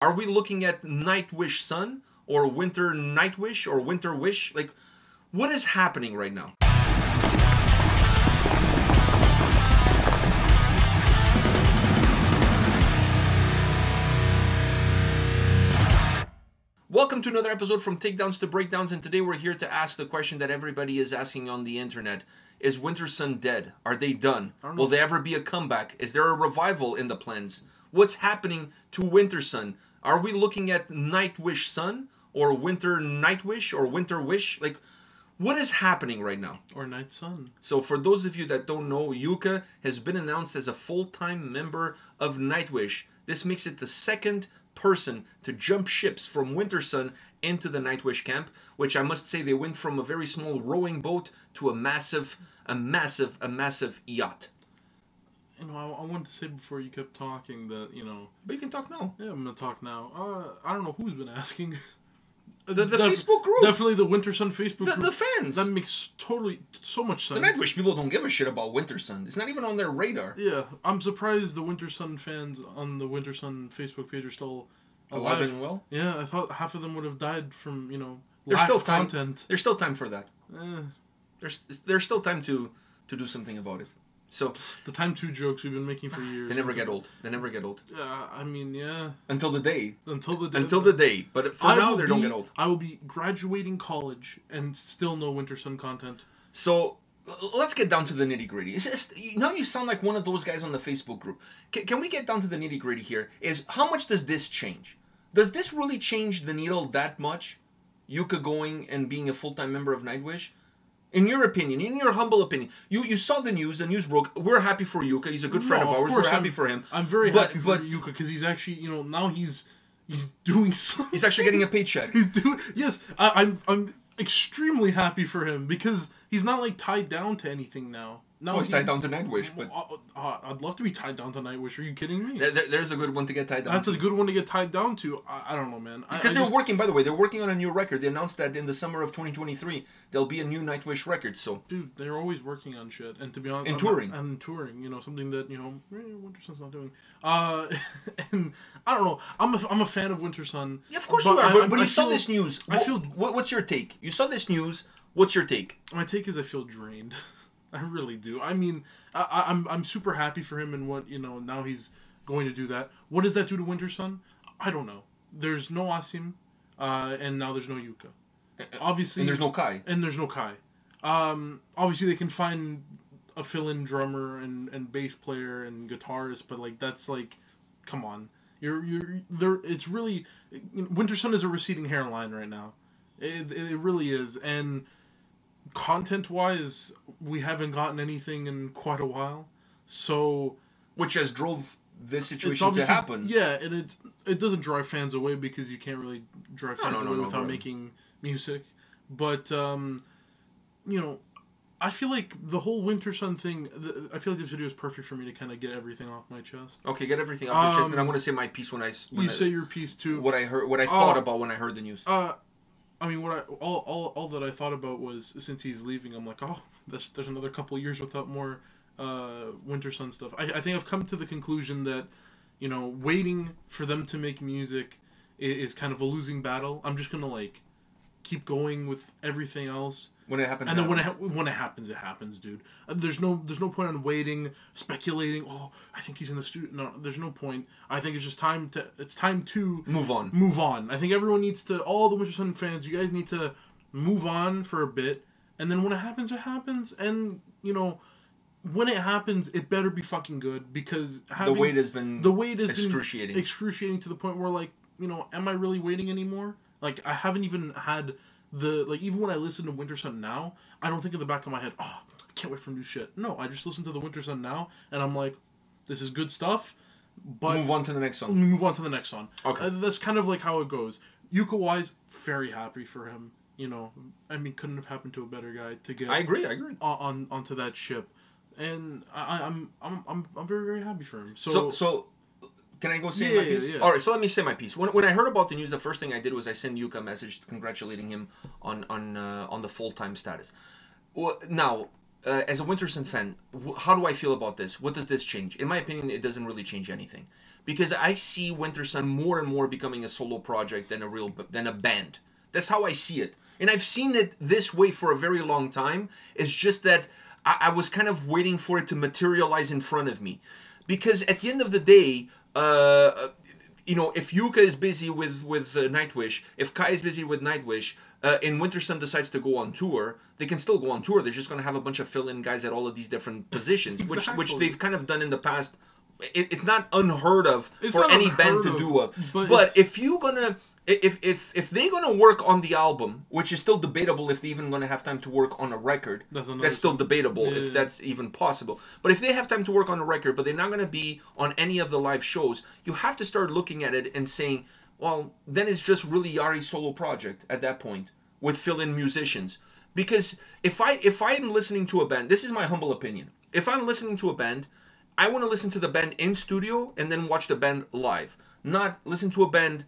Are we looking at Nightwish Sun or Winter Nightwish or Winter Wish? Like, what is happening right now? Welcome to another episode from Takedowns to Breakdowns, and today we're here to ask the question that everybody is asking on the internet. Is Wintersun dead? Are they done? Will there ever be a comeback? Is there a revival in the plans? What's happening to Wintersun? Are we looking at Nightwish Sun or Winter Nightwish or Winter Wish? Like, what is happening right now? Or Night Sun. So for those of you that don't know, Jukka has been announced as a full-time member of Nightwish. This makes it the second person to jump ships from Wintersun into the Nightwish camp, which I must say they went from a very small rowing boat to a massive yacht. You know, I wanted to say before you kept talking that, you know... But you can talk now. Yeah, I'm going to talk now. I don't know who's been asking. The Facebook group. Definitely the Wintersun Facebook group. The fans. That makes so much sense. The Nightwish people don't give a shit about Wintersun. It's not even on their radar. Yeah, I'm surprised the Wintersun fans on the Wintersun Facebook page are still alive and well. Yeah, I thought half of them would have died from, you know, there's lack still of time. content. There's still time for that. There's still time to do something about it. So the time to jokes we've been making for years. They never get old. They never get old. I mean, yeah. Until the day. Until the day. Until the day. But for now, they don't get old. I will be graduating college and still no Wintersun content. So let's get down to the nitty gritty. Now you sound like one of those guys on the Facebook group. Can we get down to the nitty gritty here? Is how much does this change? Does this really change the needle that much? Jukka going and being a full-time member of Nightwish? In your opinion, in your humble opinion, you saw the news broke. We're happy for Jukka. He's a good friend of ours. We're happy for him. I'm very happy for Jukka because he's actually, you know, now he's doing something. He's actually getting a paycheck. Yes, I'm extremely happy for him because he's not like tied down to anything now. No, he's tied down to Nightwish, but I'd love to be tied down to Nightwish. Are you kidding me? There's a good one to get tied down. That's a good one to get tied down to. I don't know, man. Because they're working. By the way, they're working on a new record. They announced that in the summer of 2023 there'll be a new Nightwish record. So, dude, they're always working on shit. And to be honest, touring, you know, something that, you know, Wintersun's not doing. And I don't know. I'm a fan of Wintersun. Yeah, of course you are. But you saw this news. What's your take? You saw this news. What's your take? My take is I feel drained. I really do. I mean, I'm super happy for him and what, you know, now he's going to do that. What does that do to Wintersun? I don't know. There's no Asim, and now there's no Jukka. Obviously, and there's no Kai. Obviously, they can find a fill-in drummer and bass player and guitarist, but like that's like, come on, you're there. It's really, Wintersun is a receding hairline right now. It really is, and content-wise, we haven't gotten anything in quite a while, so which has drove this situation to happen. Yeah, and it doesn't drive fans away because you can't really drive fans away without making music. But you know, I feel like the whole Wintersun thing. I feel like this video is perfect for me to kind of get everything off my chest. Okay, get everything off your chest, and I want to say my piece when say your piece too. What I heard, what I thought about when I heard the news. I mean, all that I thought about was since he's leaving, I'm like, oh, there's another couple of years without more Wintersun stuff. I think I've come to the conclusion that, you know, waiting for them to make music is kind of a losing battle. I'm just gonna like keep going with everything else. When it happens, and then when it happens, it happens, dude. There's no point on waiting, speculating. Oh, I think he's in the studio. No, there's no point. I think it's just time to move on. Move on. I think everyone needs to. All the Wintersun fans, you guys need to move on for a bit, and then when it happens, it happens. And you know, when it happens, it better be fucking good because the wait has been excruciating to the point where, like, you know, am I really waiting anymore? Like, I haven't even had. Even when I listen to Wintersun now, I don't think in the back of my head, oh, I can't wait for new shit. No, I just listen to the Wintersun now, and I'm like, this is good stuff, but move on to the next song. Move on to the next song. Okay. That's kind of like how it goes. Jukka-wise, very happy for him. You know, I mean, couldn't have happened to a better guy to get. I agree. Onto that ship, and I'm very, very happy for him. So can I go say my piece? Yeah. All right, so let me say my piece. When I heard about the news, the first thing I did was I sent Jukka a message congratulating him on the full-time status. Now, as a Wintersun fan, how do I feel about this? What does this change? In my opinion, it doesn't really change anything. because I see Wintersun more and more becoming a solo project than a band. That's how I see it. And I've seen it this way for a very long time. It's just that I was kind of waiting for it to materialize in front of me. Because at the end of the day, you know, if Jukka is busy with Nightwish, if Kai is busy with Nightwish, and Wintersun decides to go on tour, they can still go on tour. They're just going to have a bunch of fill-in guys at all of these different positions, which they've kind of done in the past. It's not unheard of for any band to do. But if you're gonna, if they're gonna work on the album, which is still debatable if they're even gonna have time to work on a record, that's still debatable if that's even possible. But if they have time to work on a record, but they're not gonna be on any of the live shows, you have to start looking at it and saying, well, then it's just really 𝗙𝗔𝗢𝗪𝗓's solo project at that point with fill-in musicians. Because if I'm listening to a band, this is my humble opinion. If I'm listening to a band, I want to listen to the band in studio and then watch the band live. Not listen to a band,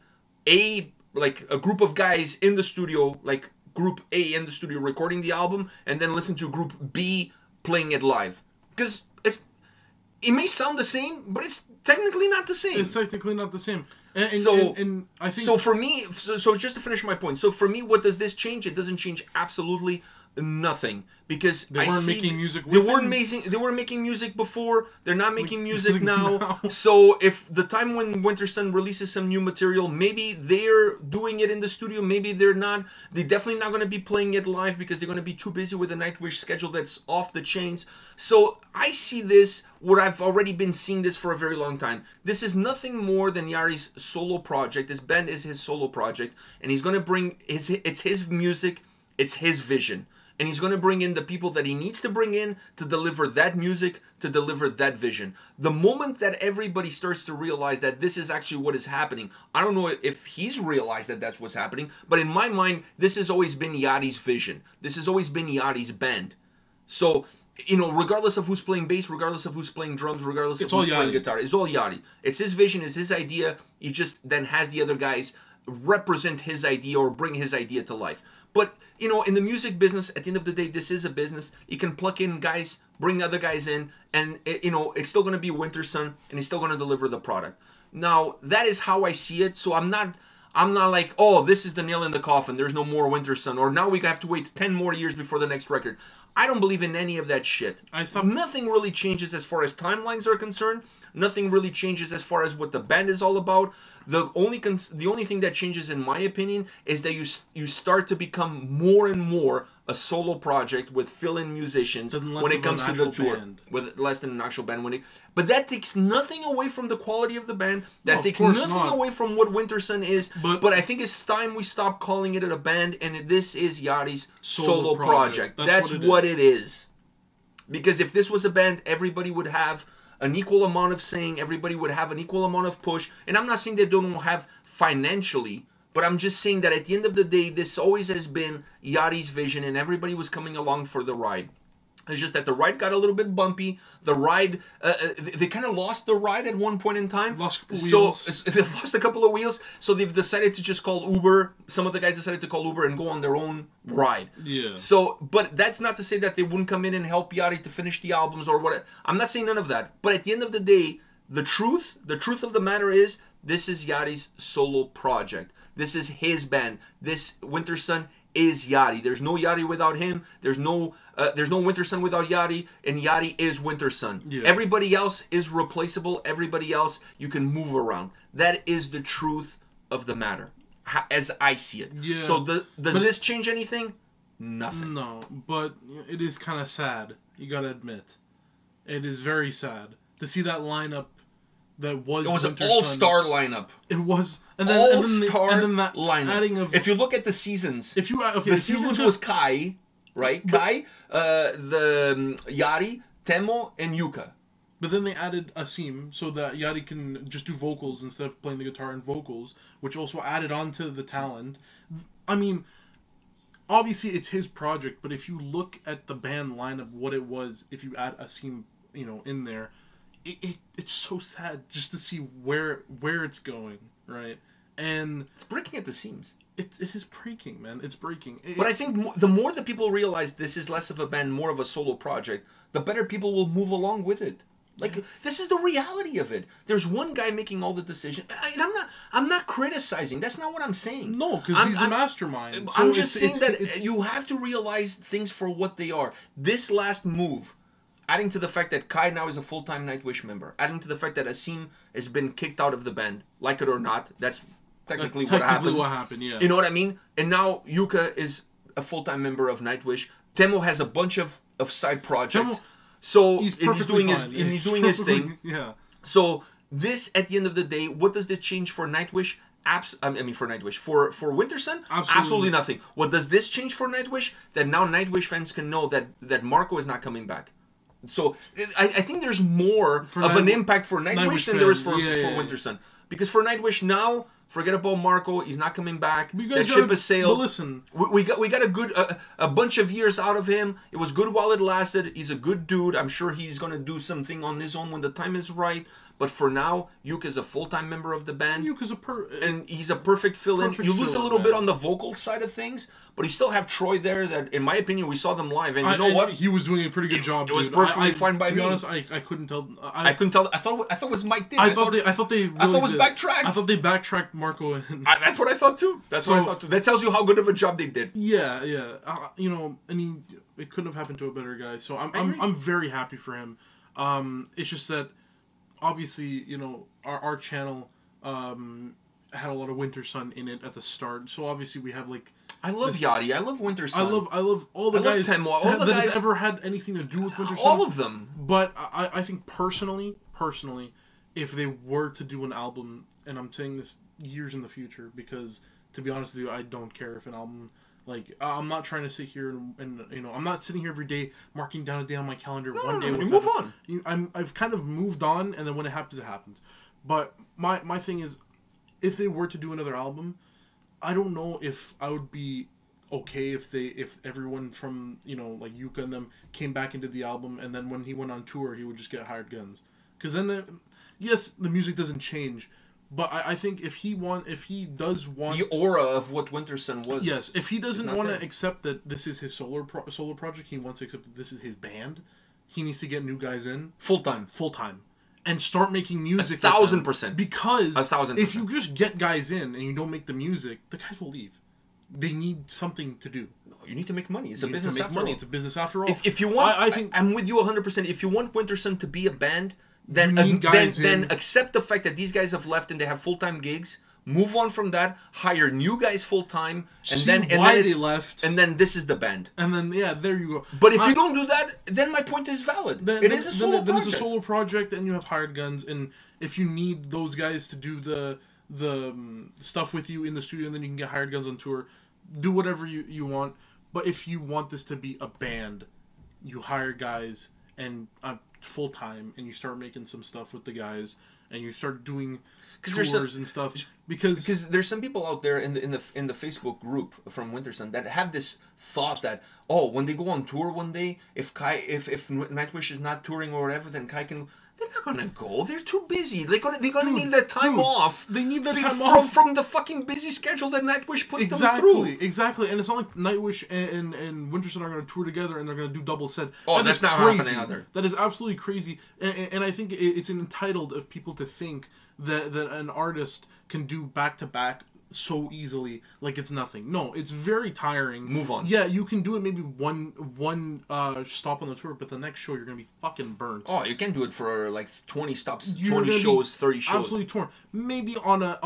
like a group of guys in the studio, like group A in the studio recording the album, and then listen to group B playing it live. Because it may sound the same, but it's technically not the same. It's technically not the same. And I think... So for me, so just to finish my point, so for me, what does this change? It doesn't change absolutely nothing, because they weren't making music. They were making music before. They're not making music now. So if the time when Wintersun releases some new material, maybe they're doing it in the studio, maybe they're not. They're definitely not going to be playing it live because they're going to be too busy with a Nightwish schedule that's off the chains. So I see this where I've already been seeing this for a very long time. This is nothing more than 𝗙𝗪𝗪's solo project. This band is his solo project, and he's going to bring it's his music, it's his vision. And he's going to bring in the people that he needs to bring in to deliver that music, to deliver that vision. The moment that everybody starts to realize that this is actually what is happening, I don't know if he's realized that that's what's happening, but in my mind, this has always been 𝗙𝗪𝗪's vision. This has always been 𝗙𝗪𝗪's band. So, you know, regardless of who's playing bass, regardless of who's playing drums, regardless of who's playing guitar, it's all 𝗙𝗪𝗪. It's his vision, it's his idea. He just then has the other guys represent his idea or bring his idea to life. But, you know, in the music business, at the end of the day, this is a business. You can pluck in guys, bring other guys in, and, you know, it's still going to be Wintersun, and he's still going to deliver the product. Now, that is how I see it. So I'm not like, oh, this is the nail in the coffin. There's no more Wintersun. Or now we have to wait 10 more years before the next record. I don't believe in any of that shit. Nothing really changes as far as timelines are concerned. Nothing really changes as far as what the band is all about. The only thing that changes, in my opinion, is that you start to become more and more a solo project with fill-in musicians when it comes to the tour, with less than an actual band. But that takes nothing away from the quality of the band. That takes nothing away from what Wintersun is. But I think it's time we stop calling it a band, and this is 𝗙𝗪𝗪𝗪's solo project. That's what it is. Because if this was a band, everybody would have an equal amount of saying, everybody would have an equal amount of push. And I'm not saying they don't have financially, but I'm just saying that at the end of the day, this always has been 𝗙𝗪𝗪's vision, and everybody was coming along for the ride. It's just that the ride got a little bit bumpy. The ride, they kind of lost the ride at one point in time. Lost a couple wheels. They've lost a couple of wheels, so they've decided to just call Uber. Some of the guys decided to call Uber and go on their own ride. Yeah. So, but that's not to say that they wouldn't come in and help 𝗙𝗪𝗪 to finish the albums or what. I'm not saying none of that. But at the end of the day, the truth of the matter is, this is 𝗙𝗪𝗪𝗪's solo project. This is his band. This Wintersun is 𝗙𝗪𝗪𝗪. There's no 𝗙𝗪𝗪𝗪 without him. There's no Wintersun without 𝗙𝗪𝗪𝗪, and 𝗙𝗪𝗪 is Wintersun. Yeah. Everybody else is replaceable. Everybody else you can move around. That is the truth of the matter, as I see it. Yeah. So does this change anything? Nothing. No, but it is kind of sad. You gotta admit, it is very sad to see that lineup. It was an all-star lineup. It was all-star lineup. Adding of, if you look at the seasons, the seasons was Kai, right? Kai, the 𝗙𝗪𝗪𝗪𝗪, Teemo, and Jukka. But then they added Asim so that 𝗙𝗪𝗪𝗪𝗪 can just do vocals instead of playing the guitar and vocals, which also added on to the talent. I mean, obviously it's his project, but if you look at the band lineup, what it was, if you add Asim, in there. It's so sad just to see where it's going, right? And it's breaking at the seams. It is breaking, man. It's breaking. But I think the more that people realize this is less of a band, more of a solo project, the better people will move along with it. Like, this is the reality of it. There's one guy making all the decisions. And I'm not criticizing. That's not what I'm saying. No, because he's a mastermind. So I'm just saying that you have to realize things for what they are. This last move, adding to the fact that Kai now is a full-time Nightwish member, adding to the fact that Asim has been kicked out of the band, like it or not, that's technically what happened. Yeah. You know what I mean? And now Jukka is a full-time member of Nightwish. Teemu has a bunch of side projects. He's doing his thing. Yeah. So this, at the end of the day, what does this change for Nightwish? For Wintersun, absolutely nothing. What does this change for Nightwish? That now Nightwish fans can know that Marco is not coming back. So I think there's more of an impact for Nightwish than there is for Wintersun. Because for Nightwish now, forget about Marco. He's not coming back. That ship has sailed. But listen, we got a bunch of years out of him. It was good while it lasted. He's a good dude. I'm sure he's gonna do something on his own when the time is right. But for now, Jukka is a full-time member of the band. And he's a perfect fill-in. You lose a little bit on the vocal side of things, but you still have Troy there that, in my opinion, we saw them live. And you know what? He was doing a pretty good job, It was perfectly fine by me. To be honest, I couldn't tell. I couldn't tell. I thought it was Mike did. I thought it was backtracks. I thought they backtracked Marco. That's what I thought too. That's what I thought too. That tells you how good of a job they did. Yeah. It couldn't have happened to a better guy. So I'm very happy for him. It's just that, obviously, our channel had a lot of Wintersun in it at the start. So obviously we have I love Yachty. I love Wintersun. I love all the guys that has ever had anything to do with Wintersun. All of them. But I think personally, if they were to do an album, and I'm saying this years in the future, because to be honest with you, I don't care if an album, I'm not trying to sit here and I'm not sitting here every day marking down a day on my calendar. Move on. I've kind of moved on, and then when it happens, it happens. But my thing is, if they were to do another album, I don't know if I would be okay if everyone from Jukka and them came back into the album, and then when he went on tour, he would just get hired guns. Because then, yes, the music doesn't change. But I think if he does want the aura of what Wintersun was. Yes, if he doesn't want to accept that this is his solo project, he wants to accept that this is his band. He needs to get new guys in full time, and start making music. 1,000%. Because 1,000%. if you just get guys in and you don't make the music, the guys will leave. They need something to do. No, you need to make money. It's a business after all. It's a business after all. If you want, I think I'm with you 100%. If you want Wintersun to be a band, then accept the fact that these guys have left and they have full-time gigs. Move on from that. Hire new guys full-time, and then they left. And then this is the band. And then there you go. But if you don't do that, then my point is valid. It is a solo project. Then it's a solo project, and you have hired guns. And if you need those guys to do the stuff with you in the studio, and then you can get hired guns on tour, do whatever you want. But if you want this to be a band, you hire guys and full time, and you start making some stuff with the guys, and you start doing tours and stuff. Because there's some people out there in the Facebook group from Wintersun that have this thought that, oh, when they go on tour one day, if Nightwish is not touring or whatever, then Kai can. They're not gonna go. They're too busy. They're gonna need that time off. They need that time off from the fucking busy schedule that Nightwish puts them through. Exactly. And it's not like Nightwish and Wintersun are gonna tour together and they're gonna do double set. Oh, that's not happening either. That is absolutely crazy. And I think it's entitled of people to think that an artist can do back-to-back so easily, like it's nothing. No, it's very tiring. Move on. Yeah, you can do it maybe one stop on the tour, but the next show you're gonna be fucking burnt. Oh, you can do it for 20 stops, 20 shows, 30 shows. Absolutely torn. Maybe on a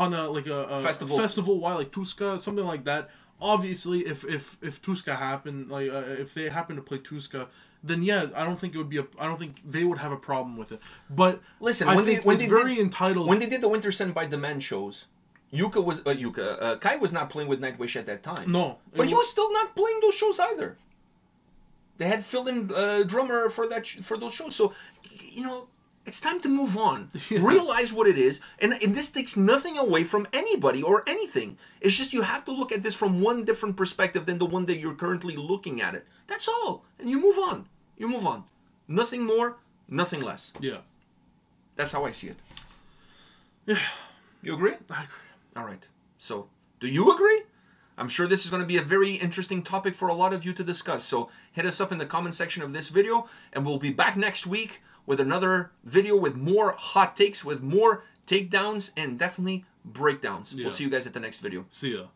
festival, why 𝗙𝗥𝗢𝗪, something like that. Obviously, if 𝗙𝗥𝗢𝗪 happened, if they happen to play 𝗙𝗥𝗢𝗪, then yeah, I don't think they would have a problem with it. But listen, when they did the Wintersun by Demand shows, Kai was not playing with Nightwish at that time. No. But he was still not playing those shows either. They had fill-in drummer for those shows. So, it's time to move on. Yeah. Realize what it is. And this takes nothing away from anybody or anything. It's just you have to look at this from one different perspective than the one that you're currently looking at it. That's all. And you move on. You move on. Nothing more, nothing less. Yeah. That's how I see it. Yeah. You agree? I agree. All right. So, do you agree? I'm sure this is going to be a very interesting topic for a lot of you to discuss. So, hit us up in the comment section of this video, and we'll be back next week with another video with more hot takes, with more takedowns, and definitely breakdowns. Yeah. We'll see you guys at the next video. See ya.